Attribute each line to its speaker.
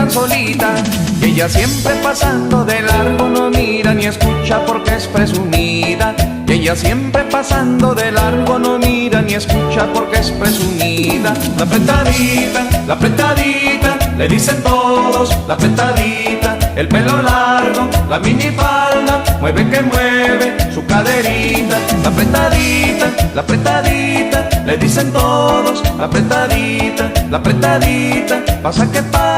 Speaker 1: tan solita. Y ella siempre pasando de largo, no mira ni escucha porque es presumida. Y ella siempre pasando de largo, no mira ni escucha porque es presumida. La apretadita, le dicen todos, la apretadita. El pelo largo, la minifalda, mueve que mueve su caderita. La apretadita, le dicen todos, la apretadita, pasa que pasa.